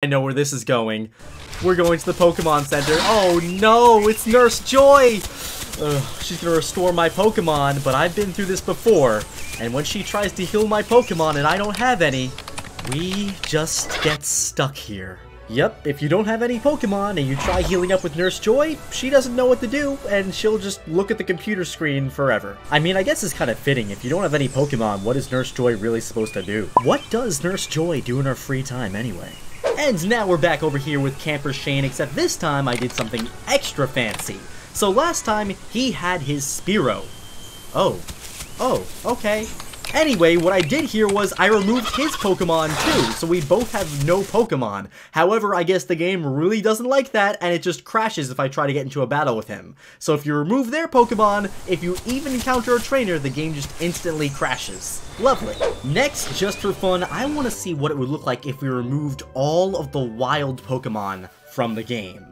know where this is going. We're going to the Pokemon Center. Oh no, it's Nurse Joy! She's gonna restore my Pokemon, but I've been through this before. And when she tries to heal my Pokemon and I don't have any, we just get stuck here. Yep, if you don't have any Pokemon and you try healing up with Nurse Joy, she doesn't know what to do, and she'll just look at the computer screen forever. I mean, I guess it's kind of fitting. If you don't have any Pokemon, what is Nurse Joy really supposed to do? What does Nurse Joy do in her free time anyway? And now we're back over here with Camper Shane, except this time I did something extra fancy. So last time, he had his Spearow. Oh, okay. Anyway, what I did here was I removed his Pokemon too, so we both have no Pokemon. However, I guess the game really doesn't like that, and it just crashes if I try to get into a battle with him. So if you remove their Pokemon, if you even encounter a trainer, the game just instantly crashes. Lovely. Next, just for fun, I want to see what it would look like if we removed all of the wild Pokemon from the game.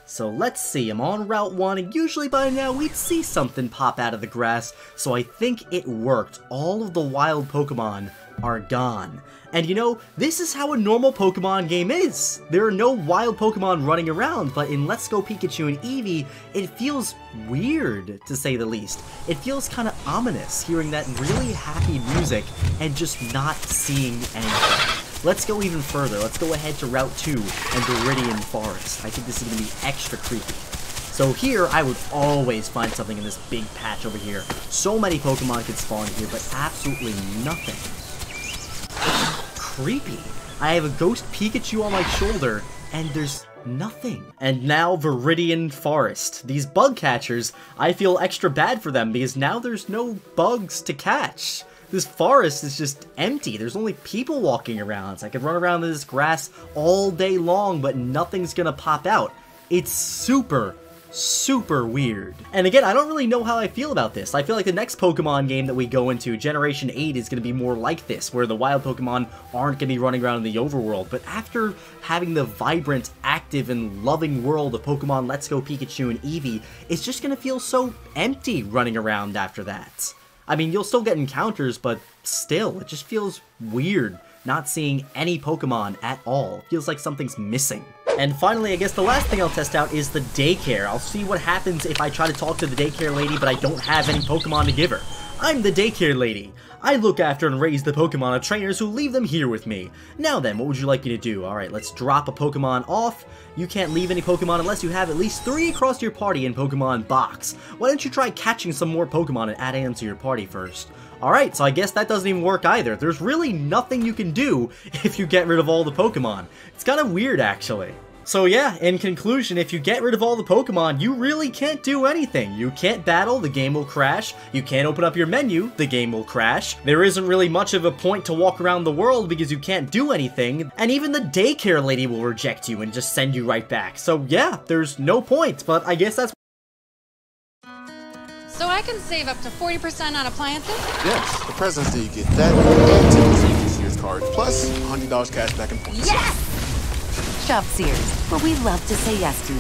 So let's see, I'm on Route 1, and usually by now we'd see something pop out of the grass, so I think it worked. All of the wild Pokemon are gone. And you know, this is how a normal Pokemon game is. There are no wild Pokemon running around, but in Let's Go Pikachu and Eevee, it feels weird, to say the least. It feels kind of ominous, hearing that really happy music and just not seeing anything. Let's go even further. Let's go ahead to Route 2 and Viridian Forest. I think this is going to be extra creepy. So here, I would always find something in this big patch over here. So many Pokemon could spawn here, but absolutely nothing. It's creepy. I have a ghost Pikachu on my shoulder, and there's nothing. And now Viridian Forest. These bug catchers, I feel extra bad for them because now there's no bugs to catch. This forest is just empty. There's only people walking around. So I could run around in this grass all day long, but nothing's gonna pop out. It's super weird. And again, I don't really know how I feel about this. I feel like the next Pokemon game that we go into, Generation 8, is going to be more like this, where the wild Pokemon aren't going to be running around in the overworld. But after having the vibrant, active, and loving world of Pokemon Let's Go Pikachu and Eevee, it's just going to feel so empty running around after that. I mean, you'll still get encounters, but still, it just feels weird not seeing any Pokemon at all. It feels like something's missing. And finally, I guess the last thing I'll test out is the daycare. I'll see what happens if I try to talk to the daycare lady, but I don't have any Pokemon to give her. I'm the daycare lady. I look after and raise the Pokemon of trainers who leave them here with me. Now then, what would you like me to do? Alright, let's drop a Pokemon off. You can't leave any Pokemon unless you have at least 3 across your party in Pokemon Box. Why don't you try catching some more Pokemon and adding them to your party first? Alright, so I guess that doesn't even work either. There's really nothing you can do if you get rid of all the Pokemon. It's kind of weird, actually. So yeah, in conclusion, if you get rid of all the Pokemon, you really can't do anything. You can't battle, the game will crash. You can't open up your menu, the game will crash. There isn't really much of a point to walk around the world because you can't do anything. And even the daycare lady will reject you and just send you right back. So yeah, there's no point, but I guess that's... So I can save up to 40% on appliances? Yes, the President's Day you get that and 10% Sears card, plus $100 cash back and points. Yes! Shop Sears, where we love to say yes to you.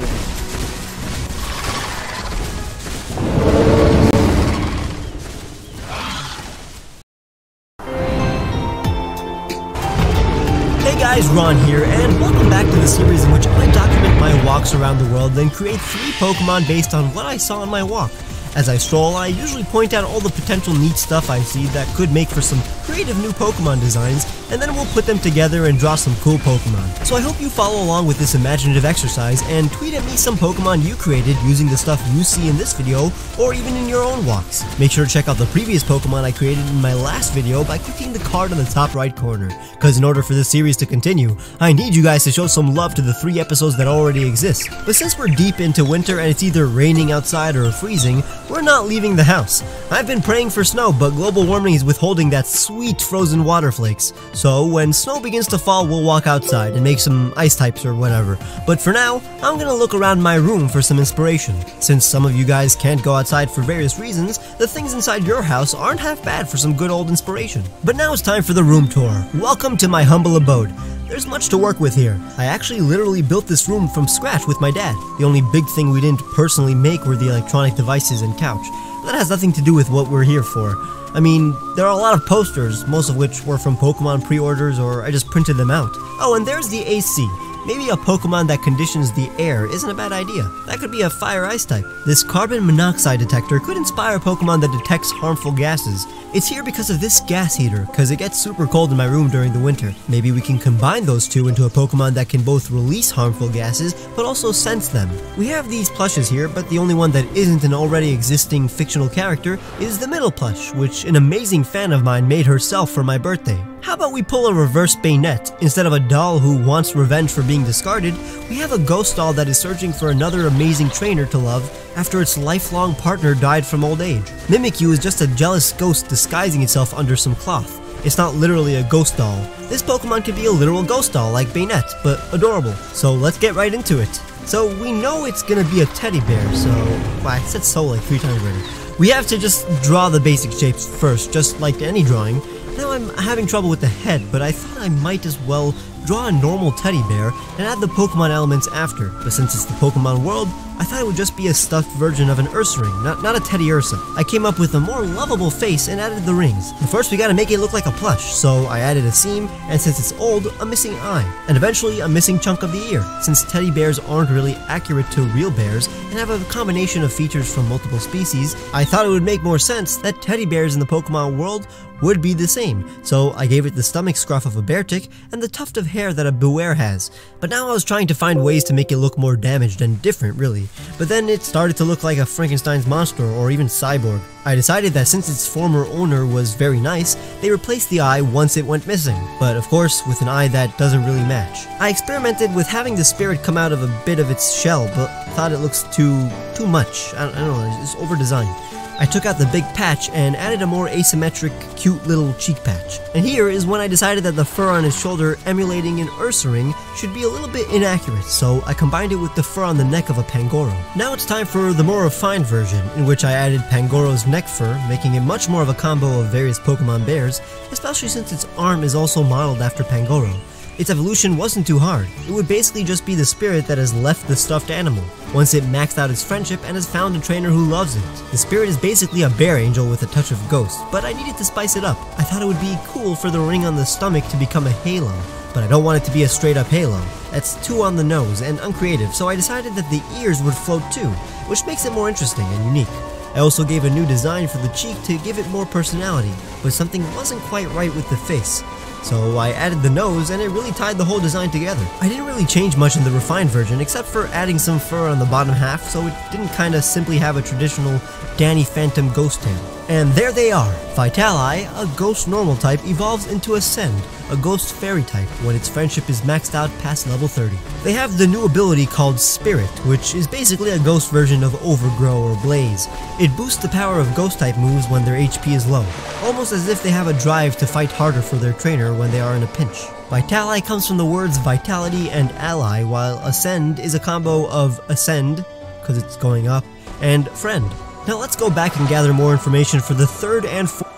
Hey guys, Ron here, and welcome back to the series in which I document my walks around the world and create 3 Pokemon based on what I saw on my walk. As I stroll, I usually point out all the potential neat stuff I see that could make for some creative new Pokemon designs, and then we'll put them together and draw some cool Pokemon. So I hope you follow along with this imaginative exercise and tweet at me some Pokemon you created using the stuff you see in this video, or even in your own walks. Make sure to check out the previous Pokemon I created in my last video by clicking the card on the top right corner, because in order for this series to continue, I need you guys to show some love to the 3 episodes that already exist. But since we're deep into winter and it's either raining outside or freezing, we're not leaving the house. I've been praying for snow, but global warming is withholding that sweet frozen water flakes. So when snow begins to fall, we'll walk outside and make some ice types or whatever. But for now, I'm gonna look around my room for some inspiration. Since some of you guys can't go outside for various reasons, the things inside your house aren't half bad for some good old inspiration. But now it's time for the room tour. Welcome to my humble abode. There's much to work with here. I actually literally built this room from scratch with my dad. The only big thing we didn't personally make were the electronic devices and couch. That has nothing to do with what we're here for. I mean, there are a lot of posters, most of which were from Pokemon pre-orders or I just printed them out. Oh, and there's the AC. Maybe a Pokemon that conditions the air isn't a bad idea. That could be a fire-ice type. This carbon monoxide detector could inspire a Pokemon that detects harmful gases. It's here because of this gas heater, because it gets super cold in my room during the winter. Maybe we can combine those two into a Pokemon that can both release harmful gases, but also sense them. We have these plushes here, but the only one that isn't an already existing fictional character is the middle plush, which an amazing fan of mine made herself for my birthday. How about we pull a reverse Banette? Instead of a doll who wants revenge for being discarded, we have a ghost doll that is searching for another amazing trainer to love after its lifelong partner died from old age. Mimikyu is just a jealous ghost disguising itself under some cloth. It's not literally a ghost doll. This Pokemon could be a literal ghost doll like Banette, but adorable. So let's get right into it. So we know it's gonna be a teddy bear, so... Well, I said so like 3 times already. We have to just draw the basic shapes first, just like any drawing. Now I'm having trouble with the head, but I thought I might as well draw a normal teddy bear and add the Pokemon elements after. But since it's the Pokemon world, I thought it would just be a stuffed version of an Ursaring, not a Teddy Ursa. I came up with a more lovable face and added the rings. But first we gotta make it look like a plush, so I added a seam, and since it's old, a missing eye. And eventually a missing chunk of the ear. Since teddy bears aren't really accurate to real bears and have a combination of features from multiple species, I thought it would make more sense that teddy bears in the Pokemon world would be the same. So I gave it the stomach scruff of a Beartic and the tuft of hair that a Beware has. But now I was trying to find ways to make it look more damaged and different, really. But then it started to look like a Frankenstein's monster or even Cyborg. I decided that since its former owner was very nice, they replaced the eye once it went missing, but of course with an eye that doesn't really match. I experimented with having the spirit come out of a bit of its shell, but thought it looks too much. I don't know, it's over-designed. I took out the big patch and added a more asymmetric, cute little cheek patch. And here is when I decided that the fur on his shoulder emulating an Ursaring should be a little bit inaccurate, so I combined it with the fur on the neck of a Pangoro. Now it's time for the more refined version, in which I added Pangoro's neck fur, making it much more of a combo of various Pokemon bears, especially since its arm is also modeled after Pangoro. Its evolution wasn't too hard. It would basically just be the spirit that has left the stuffed animal, once it maxed out its friendship and has found a trainer who loves it. The spirit is basically a bear angel with a touch of ghost, but I needed to spice it up. I thought it would be cool for the ring on the stomach to become a halo, but I don't want it to be a straight up halo. That's too on the nose and uncreative, so I decided that the ears would float too, which makes it more interesting and unique. I also gave a new design for the cheek to give it more personality, but something wasn't quite right with the face. So I added the nose and it really tied the whole design together. I didn't really change much in the refined version except for adding some fur on the bottom half so it didn't kinda simply have a traditional Danny Phantom ghost tail. And there they are. Vitali, a ghost normal type, evolves into Ascend, a ghost fairy type, when its friendship is maxed out past level 30. They have the new ability called Spirit, which is basically a ghost version of Overgrow or Blaze. It boosts the power of ghost type moves when their HP is low, almost as if they have a drive to fight harder for their trainer when they are in a pinch. Vitali comes from the words Vitality and Ally, while Ascend is a combo of Ascend, because it's going up, and Friend. Now let's go back and gather more information for the third and fourth.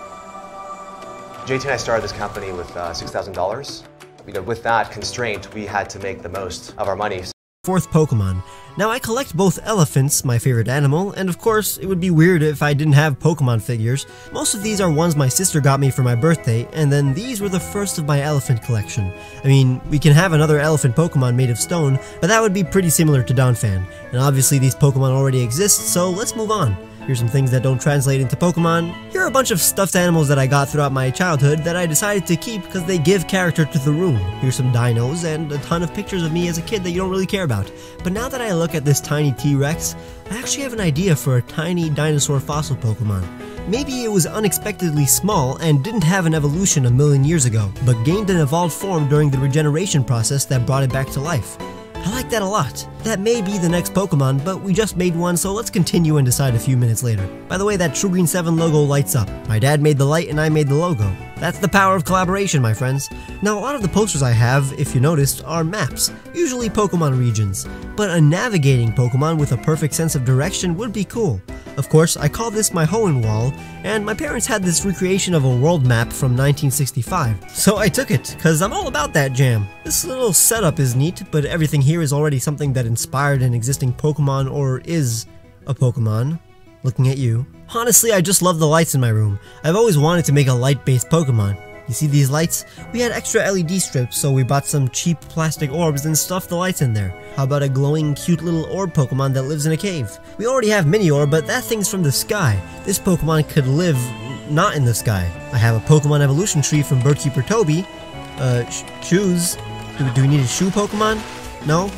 JT and I started this company with $6,000. With that constraint, we had to make the most of our money. Fourth Pokemon. Now I collect both elephants, my favorite animal, and of course it would be weird if I didn't have Pokemon figures. Most of these are ones my sister got me for my birthday, and then these were the first of my elephant collection. I mean, we can have another elephant Pokemon made of stone, but that would be pretty similar to Donphan. And obviously these Pokemon already exist, so let's move on. Here's some things that don't translate into Pokemon. Here are a bunch of stuffed animals that I got throughout my childhood that I decided to keep because they give character to the room. Here's some dinos and a ton of pictures of me as a kid that you don't really care about. But now that I look at this tiny T-Rex, I actually have an idea for a tiny dinosaur fossil Pokemon. Maybe it was unexpectedly small and didn't have an evolution a million years ago, but gained an evolved form during the regeneration process that brought it back to life. I like that a lot. That may be the next Pokemon, but we just made one, so let's continue and decide a few minutes later. By the way, that True Green 7 logo lights up. My dad made the light and I made the logo. That's the power of collaboration, my friends. Now, a lot of the posters I have, if you noticed, are maps, usually Pokemon regions. But a navigating Pokemon with a perfect sense of direction would be cool. Of course, I call this my Hoenn wall, and my parents had this recreation of a world map from 1965. So I took it, cause I'm all about that jam. This little setup is neat, but everything here is already something that inspired an existing Pokemon or is a Pokemon. looking at you. Honestly, I just love the lights in my room. I've always wanted to make a light-based Pokemon. You see these lights? We had extra LED strips, so we bought some cheap plastic orbs and stuffed the lights in there. How about a glowing, cute little orb Pokemon that lives in a cave? We already have Miniorb, but that thing's from the sky. This Pokemon could live not in the sky. I have a Pokemon evolution tree from Birdkeeper Toby. Shoes? Do we need a shoe Pokemon? No?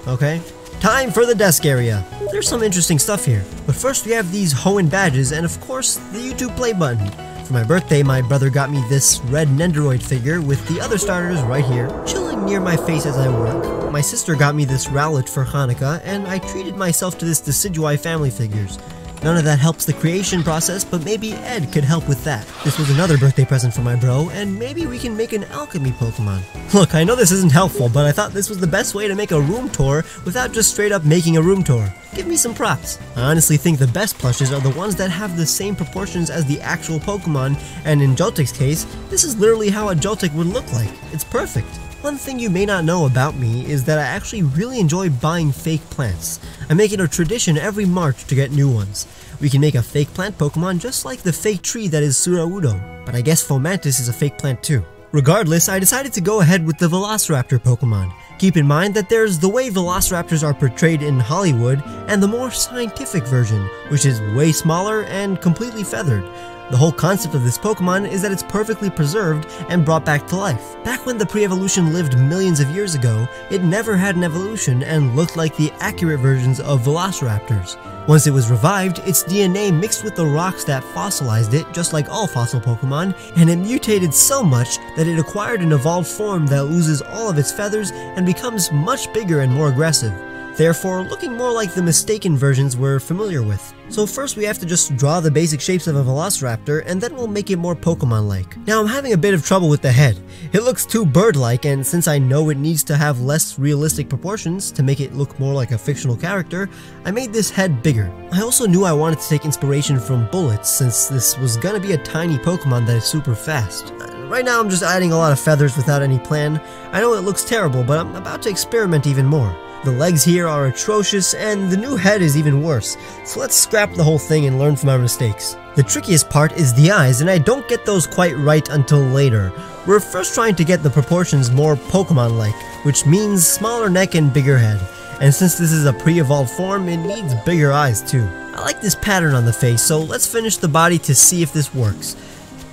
Okay. Time for the desk area. There's some interesting stuff here. But first we have these Hoenn badges and of course the YouTube play button. For my birthday, my brother got me this red Nendoroid figure with the other starters right here, chilling near my face as I work. My sister got me this Rowlet for Hanukkah, and I treated myself to this Decidueye family figures. None of that helps the creation process, but maybe Ed could help with that. This was another birthday present for my bro, and maybe we can make an alchemy Pokemon. Look, I know this isn't helpful, but I thought this was the best way to make a room tour without just straight up making a room tour. Give me some props. I honestly think the best plushes are the ones that have the same proportions as the actual Pokemon, and in Joltik's case, this is literally how a Joltik would look like. It's perfect. One thing you may not know about me is that I actually really enjoy buying fake plants. I make it a tradition every March to get new ones. We can make a fake plant Pokemon just like the fake tree that is Suraudon, but I guess Fomantis is a fake plant too. Regardless, I decided to go ahead with the Velociraptor Pokemon. Keep in mind that there's the way Velociraptors are portrayed in Hollywood and the more scientific version, which is way smaller and completely feathered. The whole concept of this Pokemon is that it's perfectly preserved and brought back to life. Back when the pre-evolution lived millions of years ago, it never had an evolution and looked like the accurate versions of Velociraptors. Once it was revived, its DNA mixed with the rocks that fossilized it, just like all fossil Pokemon, and it mutated so much that it acquired an evolved form that loses all of its feathers and becomes much bigger and more aggressive, therefore looking more like the mistaken versions we're familiar with. So first we have to just draw the basic shapes of a Velociraptor, and then we'll make it more Pokemon-like. Now I'm having a bit of trouble with the head. It looks too bird-like, and since I know it needs to have less realistic proportions to make it look more like a fictional character, I made this head bigger. I also knew I wanted to take inspiration from Bullets, since this was gonna be a tiny Pokemon that is super fast. Right now I'm just adding a lot of feathers without any plan. I know it looks terrible, but I'm about to experiment even more. The legs here are atrocious, and the new head is even worse, so let's scrap the whole thing and learn from our mistakes. The trickiest part is the eyes, and I don't get those quite right until later. We're first trying to get the proportions more Pokemon-like, which means smaller neck and bigger head. And since this is a pre-evolved form, it needs bigger eyes too. I like this pattern on the face, so let's finish the body to see if this works.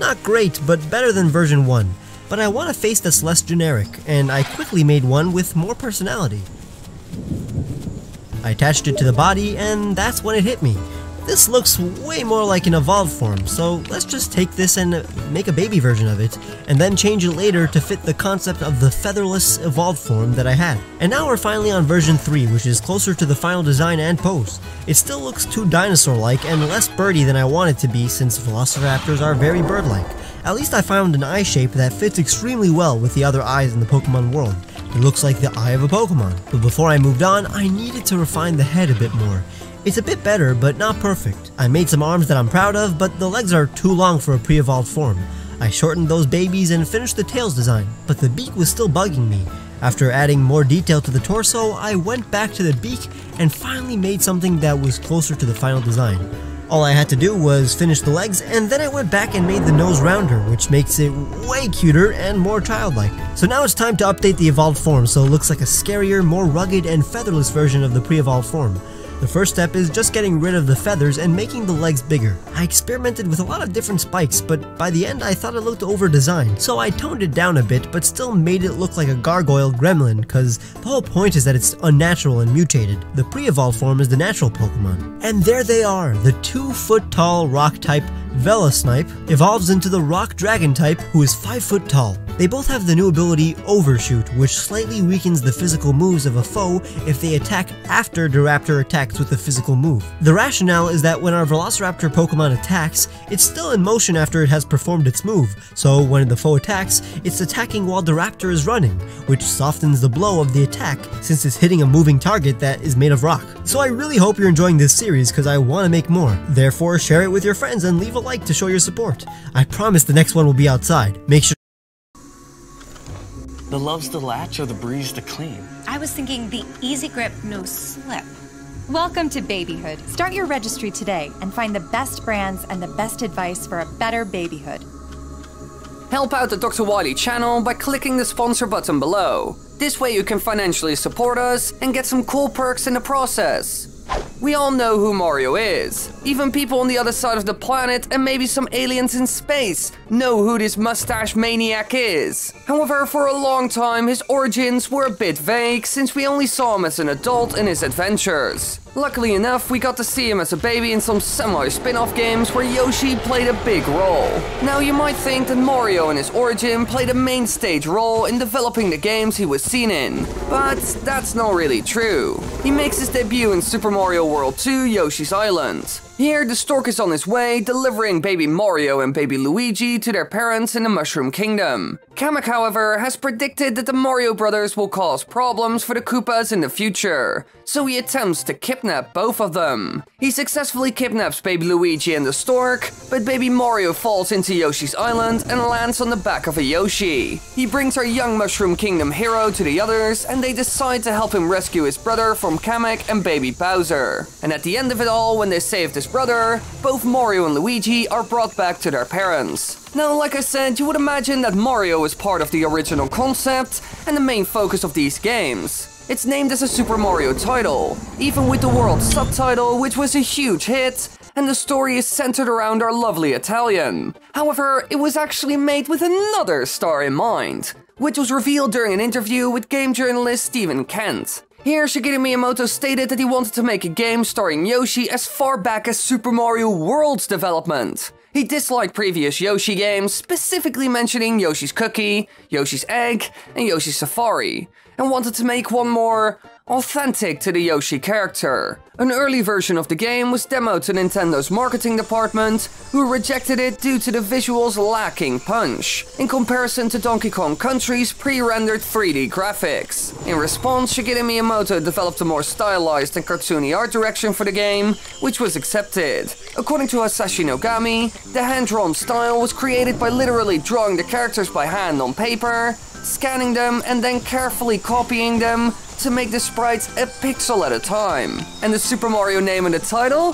Not great, but better than version 1. But I want a face that's less generic, and I quickly made one with more personality. I attached it to the body, and that's when it hit me. This looks way more like an evolved form, so let's just take this and make a baby version of it, and then change it later to fit the concept of the featherless evolved form that I had. And now we're finally on version 3, which is closer to the final design and pose. It still looks too dinosaur-like and less birdy than I want it to be, since Velociraptors are very bird-like. At least I found an eye shape that fits extremely well with the other eyes in the Pokemon world. It looks like the eye of a Pokemon. But before I moved on, I needed to refine the head a bit more. It's a bit better, but not perfect. I made some arms that I'm proud of, but the legs are too long for a pre-evolved form. I shortened those babies and finished the tails design, but the beak was still bugging me. After adding more detail to the torso, I went back to the beak and finally made something that was closer to the final design. All I had to do was finish the legs, and then I went back and made the nose rounder, which makes it way cuter and more childlike. So now it's time to update the evolved form so it looks like a scarier, more rugged and featherless version of the pre-evolved form. The first step is just getting rid of the feathers and making the legs bigger. I experimented with a lot of different spikes, but by the end I thought it looked over-designed, so I toned it down a bit but still made it look like a gargoyle gremlin, cause the whole point is that it's unnatural and mutated. The pre-evolved form is the natural Pokemon. And there they are, the 2-foot-tall rock-type Velasnipe evolves into the rock dragon type, who is 5 foot tall. They both have the new ability Overshoot, which slightly weakens the physical moves of a foe if they attack after the raptor attacks with a physical move. The rationale is that when our Velociraptor Pokemon attacks, it's still in motion after it has performed its move, so when the foe attacks, it's attacking while the raptor is running, which softens the blow of the attack since it's hitting a moving target that is made of rock. So I really hope you're enjoying this series because I want to make more. Therefore, share it with your friends and leave a like to show your support. I promise the next one will be outside. Make sure the love's the latch or the breeze to clean. I was thinking the easy grip, no slip. Welcome to babyhood. Start your registry today and find the best brands and the best advice for a better babyhood. Help out the Dr. Wily channel by clicking the sponsor button below. This way you can financially support us and get some cool perks in the process. We all know who Mario is. Even people on the other side of the planet and maybe some aliens in space know who this mustache maniac is. However, for a long time his origins were a bit vague since we only saw him as an adult in his adventures. Luckily enough, we got to see him as a baby in some semi-spin-off games where Yoshi played a big role. Now you might think that Mario in his origin played a main stage role in developing the games he was seen in, but that's not really true. He makes his debut in Super Mario World 2 Yoshi's Island. Here, the stork is on his way, delivering baby Mario and baby Luigi to their parents in the Mushroom Kingdom. Kamek, however, has predicted that the Mario brothers will cause problems for the Koopas in the future, so he attempts to kidnap both of them. He successfully kidnaps baby Luigi and the stork, but baby Mario falls into Yoshi's Island and lands on the back of a Yoshi. He brings our young Mushroom Kingdom hero to the others, and they decide to help him rescue his brother from Kamek and baby Bowser. And at the end of it all, when they save his brother, both Mario and Luigi are brought back to their parents. Now, like I said, you would imagine that Mario is part of the original concept and the main focus of these games. It's named as a Super Mario title, even with the world subtitle, which was a huge hit, and the story is centered around our lovely Italian. However, it was actually made with another star in mind, which was revealed during an interview with game journalist Stephen Kent. Here, Shigeru Miyamoto stated that he wanted to make a game starring Yoshi as far back as Super Mario World's development. He disliked previous Yoshi games, specifically mentioning Yoshi's Cookie, Yoshi's Egg, and Yoshi's Safari, and wanted to make one more authentic to the Yoshi character. An early version of the game was demoed to Nintendo's marketing department, who rejected it due to the visuals lacking punch, in comparison to Donkey Kong Country's pre-rendered 3D graphics. In response, Shigeru Miyamoto developed a more stylized and cartoony art direction for the game, which was accepted. According to Hasashi Nogami, the hand-drawn style was created by literally drawing the characters by hand on paper, scanning them, and then carefully copying them to make the sprites a pixel at a time. And the Super Mario name in the title?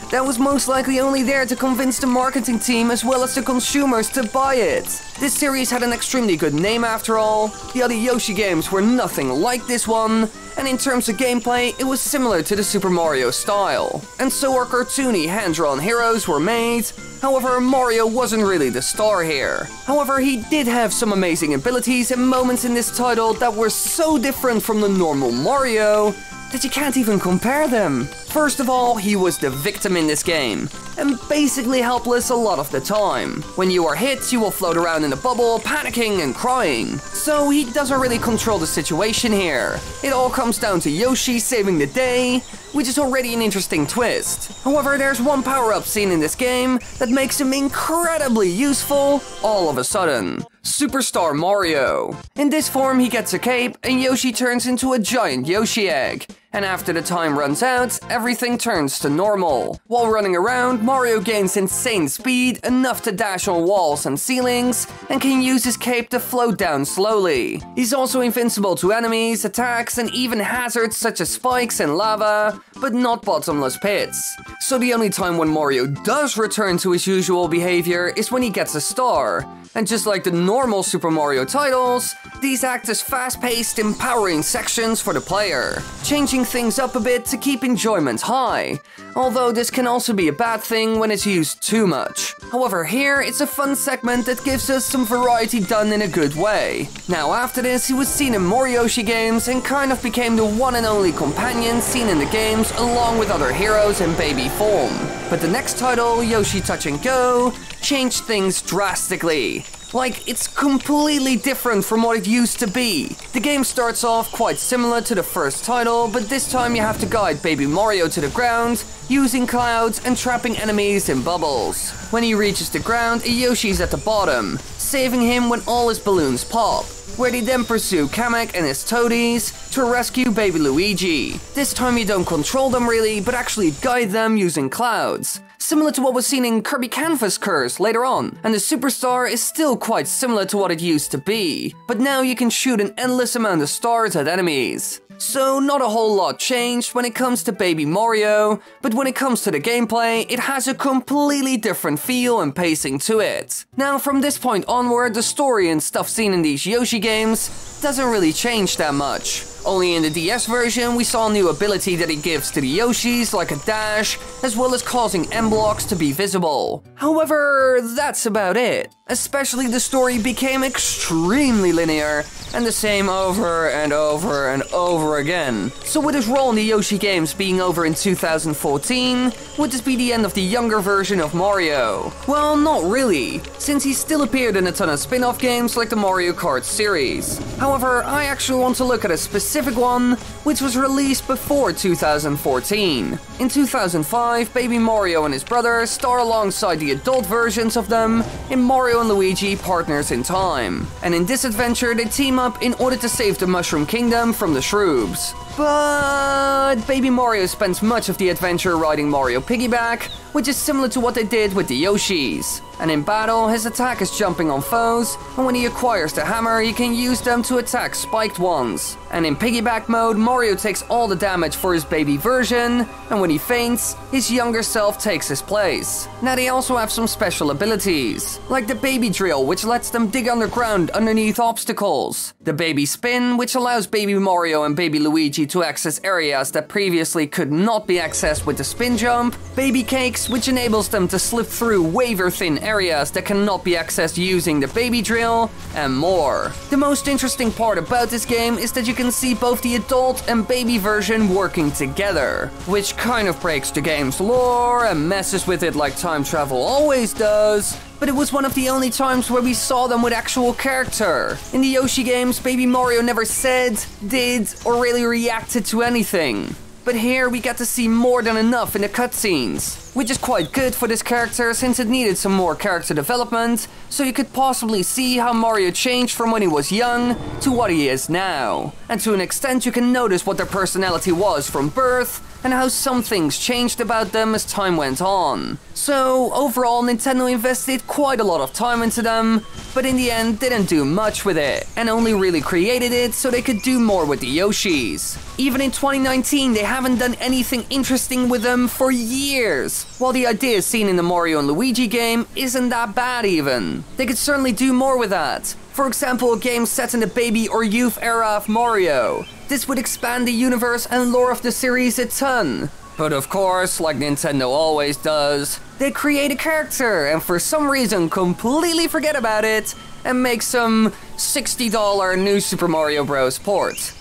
That was most likely only there to convince the marketing team as well as the consumers to buy it. This series had an extremely good name after all, the other Yoshi games were nothing like this one, and in terms of gameplay, it was similar to the Super Mario style. And so our cartoony hand-drawn heroes were made. However, Mario wasn't really the star here. However, he did have some amazing abilities and moments in this title that were so different from the normal Mario that you can't even compare them. First of all, he was the victim in this game, and basically helpless a lot of the time. When you are hit, you will float around in a bubble, panicking and crying. So he doesn't really control the situation here. It all comes down to Yoshi saving the day, which is already an interesting twist. However, there's one power-up scene in this game that makes him incredibly useful all of a sudden. Superstar Mario. In this form, he gets a cape, and Yoshi turns into a giant Yoshi egg. And after the time runs out, everything turns to normal. While running around, Mario gains insane speed, enough to dash on walls and ceilings, and can use his cape to float down slowly. He's also invincible to enemies, attacks, and even hazards such as spikes and lava, but not bottomless pits. So the only time when Mario does return to his usual behavior is when he gets a star. And just like the normal Super Mario titles, these act as fast-paced, empowering sections for the player, changing things up a bit to keep enjoyment high, although this can also be a bad thing when it's used too much. However, here it's a fun segment that gives us some variety done in a good way. Now after this, he was seen in more Yoshi games and kind of became the one and only companion seen in the games along with other heroes in baby form. But the next title, Yoshi Touch and Go, changed things drastically. Like, it's completely different from what it used to be. The game starts off quite similar to the first title, but this time you have to guide baby Mario to the ground, using clouds and trapping enemies in bubbles. When he reaches the ground, a Yoshi's at the bottom, saving him when all his balloons pop, where they then pursue Kamek and his toadies to rescue baby Luigi. This time you don't control them really, but actually guide them using clouds, similar to what was seen in Kirby Canvas Curse later on, and the Superstar is still quite similar to what it used to be, but now you can shoot an endless amount of stars at enemies. So not a whole lot changed when it comes to Baby Mario, but when it comes to the gameplay, it has a completely different feel and pacing to it. Now from this point onward, the story and stuff seen in these Yoshi games doesn't really change that much. Only in the DS version, we saw a new ability that it gives to the Yoshis, like a dash, as well as causing M-blocks to be visible. However, that's about it. Especially the story became extremely linear, and the same over and over and over again. So with his role in the Yoshi games being over in 2014, would this be the end of the younger version of Mario? Well, not really, since he still appeared in a ton of spin-off games like the Mario Kart series. However, I actually want to look at a specific one, which was released before 2014. In 2005, Baby Mario and his brother star alongside the adult versions of them in Mario and Luigi Partners in Time. And in this adventure, they team up in order to save the Mushroom Kingdom from the Shroobs. But Baby Mario spends much of the adventure riding Mario Piggyback, which is similar to what they did with the Yoshis. And in battle, his attack is jumping on foes, and when he acquires the hammer, he can use them to attack spiked ones. And in piggyback mode, Mario takes all the damage for his baby version, and when he faints, his younger self takes his place. Now they also have some special abilities, like the Baby Drill, which lets them dig underground underneath obstacles. The Baby Spin, which allows Baby Mario and Baby Luigi to access areas that previously could not be accessed with the spin jump. Baby Cakes, which enables them to slip through wafer-thin areas that cannot be accessed using the Baby Drill, and more. The most interesting part about this game is that you can see both the adult and baby version working together, which kind of breaks the game's lore and messes with it like time travel always does. But it was one of the only times where we saw them with actual character. In the Yoshi games, Baby Mario never said, did, or really reacted to anything. But here we get to see more than enough in the cutscenes, which is quite good for this character since it needed some more character development, so you could possibly see how Mario changed from when he was young to what he is now. And to an extent you can notice what their personality was from birth, and how some things changed about them as time went on. So overall, Nintendo invested quite a lot of time into them, but in the end didn't do much with it, and only really created it so they could do more with the Yoshis. Even in 2019, they haven't done anything interesting with them for years, while the idea seen in the Mario and Luigi game isn't that bad even. They could certainly do more with that. For example, a game set in the baby or youth era of Mario. This would expand the universe and lore of the series a ton. But of course, like Nintendo always does, they create a character and for some reason completely forget about it and make some $60 new Super Mario Bros. Port.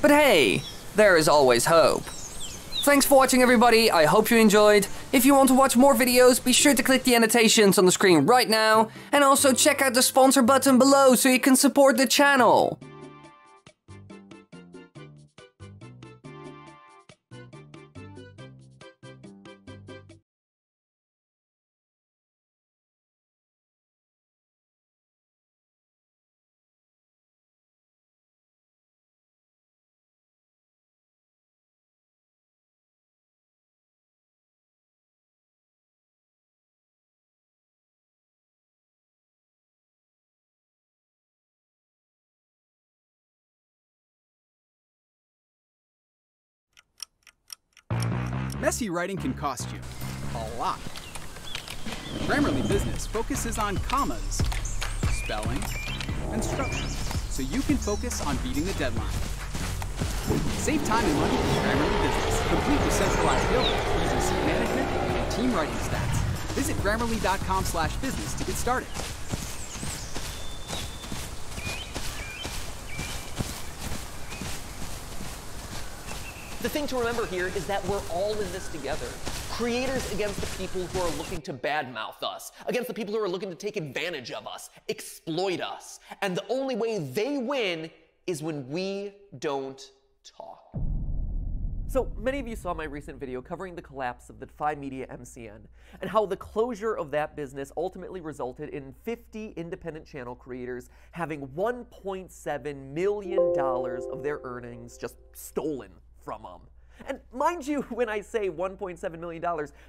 But hey, there is always hope. Thanks for watching everybody, I hope you enjoyed. If you want to watch more videos, be sure to click the annotations on the screen right now, and also check out the sponsor button below so you can support the channel. Messy writing can cost you a lot. Grammarly Business focuses on commas, spelling, and structure, so you can focus on beating the deadline. Save time and money with Grammarly Business. Completely centralized billing using seat management and team writing stats. Visit Grammarly.com/business to get started. The thing to remember here is that we're all in this together. Creators against the people who are looking to badmouth us, against the people who are looking to take advantage of us, exploit us. And the only way they win is when we don't talk. So many of you saw my recent video covering the collapse of the Defy Media MCN and how the closure of that business ultimately resulted in 50 independent channel creators having $1.7 million of their earnings just stolen from them. And mind you, when I say $1.7 million,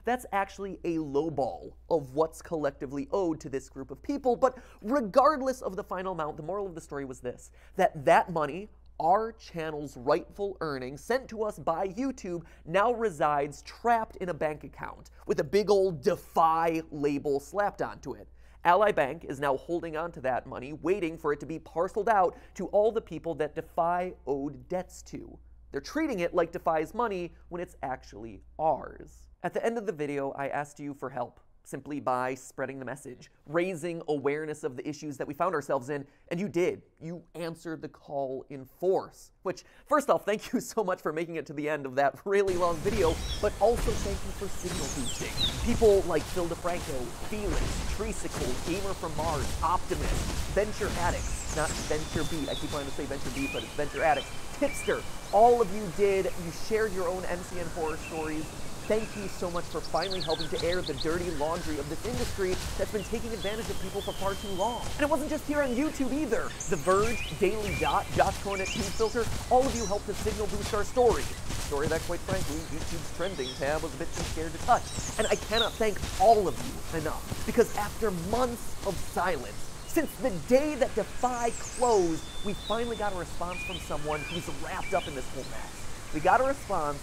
that's actually a lowball of what's collectively owed to this group of people. But regardless of the final amount, the moral of the story was this: that money, our channel's rightful earnings sent to us by YouTube, now resides trapped in a bank account with a big old Defy label slapped onto it. Ally Bank is now holding on to that money, waiting for it to be parceled out to all the people that Defy owed debts to. They're treating it like Defy's money when it's actually ours. At the end of the video, I asked you for help, simply by spreading the message, raising awareness of the issues that we found ourselves in, and you did. You answered the call in force. Which, first off, thank you so much for making it to the end of that really long video, but also thank you for signal boosting. People like Phil DeFranco, Felix, Treesicle, Gamer from Mars, Optimus, Venture Addicts, not Venture Beat, I keep wanting to say Venture Beat, but it's Venture Addicts, Tipster, all of you did. You shared your own MCN horror stories. Thank you so much for finally helping to air the dirty laundry of this industry that's been taking advantage of people for far too long. And it wasn't just here on YouTube either. The Verge, Daily Dot, Josh Cornett, TubeFilter, all of you helped to signal boost our story. A story that, quite frankly, YouTube's trending tab was a bit too scared to touch. And I cannot thank all of you enough, because after months of silence, since the day that Defy closed, we finally got a response from someone who's wrapped up in this whole mess. We got a response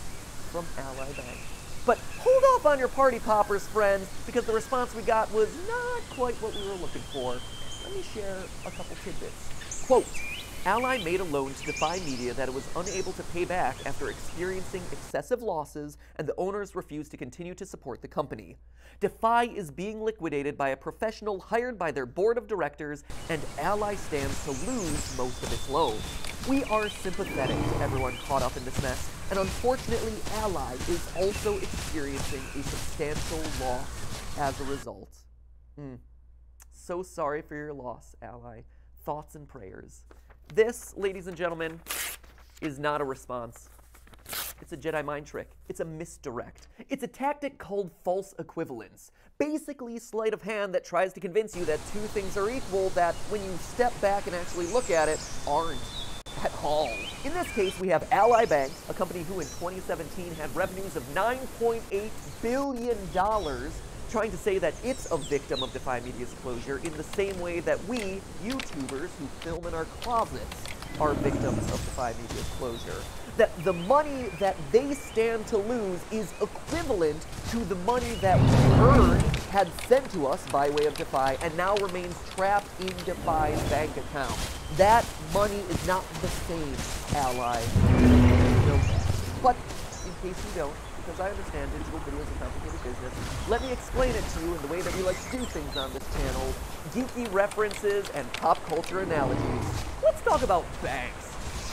from Ally Bank. But hold off on your party poppers, friends, because the response we got was not quite what we were looking for. Let me share a couple tidbits. Quote, Ally made a loan to Defy Media that it was unable to pay back after experiencing excessive losses, and the owners refused to continue to support the company. Defy is being liquidated by a professional hired by their board of directors, and Ally stands to lose most of its loan. We are sympathetic to everyone caught up in this mess, and unfortunately, Ally is also experiencing a substantial loss as a result. So sorry for your loss, Ally. Thoughts and prayers. This, ladies and gentlemen, is not a response. It's a Jedi mind trick. It's a misdirect. It's a tactic called false equivalence. Basically, sleight of hand that tries to convince you that two things are equal that, when you step back and actually look at it, aren't at all. In this case, we have Ally Bank, a company who in 2017 had revenues of $9.8 billion, trying to say that it's a victim of Defy Media's closure in the same way that we, YouTubers who film in our closets, are victims of Defy Media's closure. That the money that they stand to lose is equivalent to the money that we had sent to us by way of Defy and now remains trapped in Defy's bank account. That money is not the same, Ally. But in case you don't, because I understand digital video is a complicated business, let me explain it to you in the way that we like to do things on this channel. Geeky references and pop culture analogies. Let's talk about banks,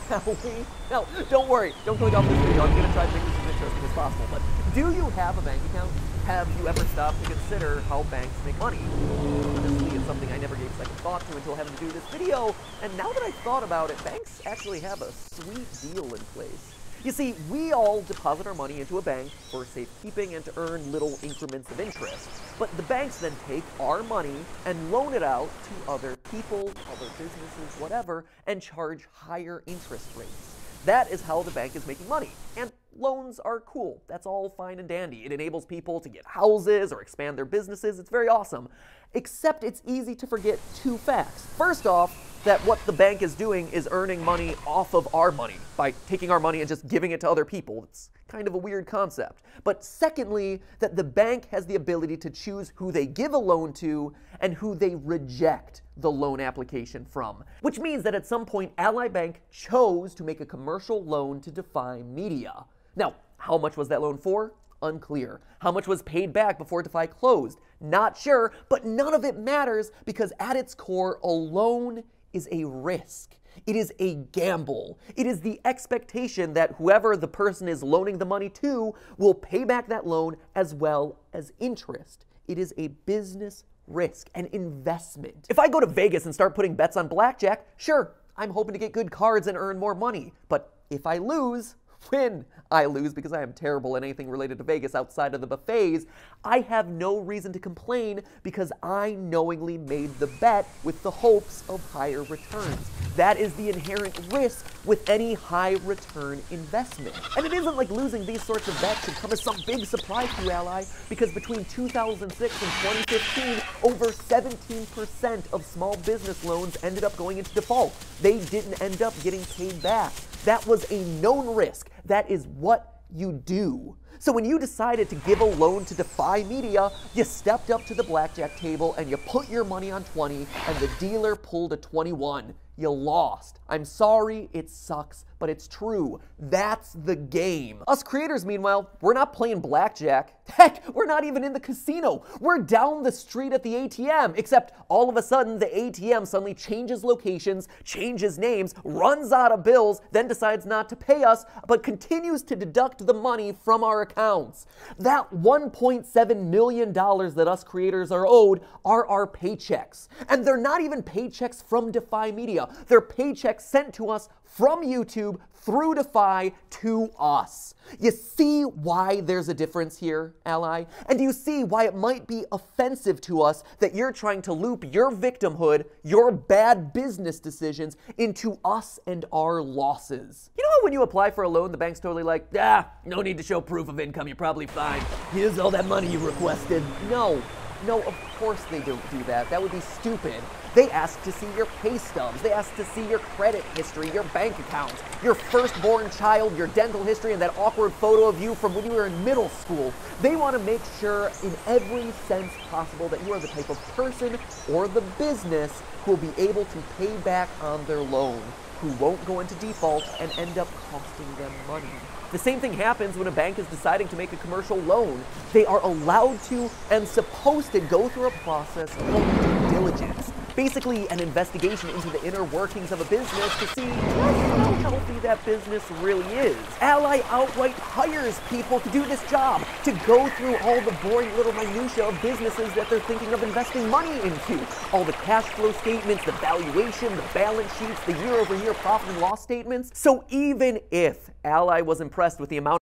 shall we? Now, don't worry, don't click off this video. I'm going to try to make this as interesting as possible. But do you have a bank account? Have you ever stopped to consider how banks make money? Honestly, it's something I never gave second thought to until having to do this video. And now that I've thought about it, banks actually have a sweet deal in place. You see, we all deposit our money into a bank for safekeeping and to earn little increments of interest. But the banks then take our money and loan it out to other people, other businesses, whatever, and charge higher interest rates. That is how the bank is making money. And loans are cool. That's all fine and dandy. It enables people to get houses or expand their businesses. It's very awesome. Except it's easy to forget two facts. First off, that what the bank is doing is earning money off of our money by taking our money and just giving it to other people. It's kind of a weird concept. But secondly, that the bank has the ability to choose who they give a loan to and who they reject the loan application from. Which means that at some point, Ally Bank chose to make a commercial loan to Defy Media. Now, how much was that loan for? Unclear. How much was paid back before Defy closed? Not sure, but none of it matters because at its core, a loan is a risk. It is a gamble. It is the expectation that whoever the person is loaning the money to will pay back that loan as well as interest. It is a business risk, an investment. If I go to Vegas and start putting bets on blackjack, sure, I'm hoping to get good cards and earn more money. But if I lose, when I lose, because I am terrible at anything related to Vegas outside of the buffets, I have no reason to complain because I knowingly made the bet with the hopes of higher returns. That is the inherent risk with any high return investment. And it isn't like losing these sorts of bets should come as some big surprise to you, Ally, because between 2006 and 2015, over 17% of small business loans ended up going into default. They didn't end up getting paid back. That was a known risk. That is what you do. So when you decided to give a loan to Defy Media, you stepped up to the blackjack table and you put your money on 20 and the dealer pulled a 21. You lost. I'm sorry, it sucks, but it's true. That's the game. Us creators, meanwhile, we're not playing blackjack. Heck, we're not even in the casino. We're down the street at the ATM, except all of a sudden the ATM suddenly changes locations, changes names, runs out of bills, then decides not to pay us, but continues to deduct the money from our accounts. That $1.7 million that us creators are owed are our paychecks. And they're not even paychecks from Defy Media. They're paychecks sent to us from YouTube through Defy to us. You see why there's a difference here, Ally? And do you see why it might be offensive to us that you're trying to loop your victimhood, your bad business decisions, into us and our losses? You know how when you apply for a loan, the bank's totally like, no need to show proof of income, you're probably fine. Here's all that money you requested. No, of course they don't do that. That would be stupid. They ask to see your pay stubs. They ask to see your credit history, your bank account, your firstborn child, your dental history, and that awkward photo of you from when you were in middle school. They want to make sure in every sense possible that you are the type of person or the business who will be able to pay back on their loan, who won't go into default and end up costing them money. The same thing happens when a bank is deciding to make a commercial loan. They are allowed to and supposed to go through a process called due diligence. Basically, an investigation into the inner workings of a business to see just how healthy that business really is. Ally outright hires people to do this job, to go through all the boring little minutiae of businesses that they're thinking of investing money into. All the cash flow statements, the valuation, the balance sheets, the year-over-year profit and loss statements. So even if Ally was impressed with the amount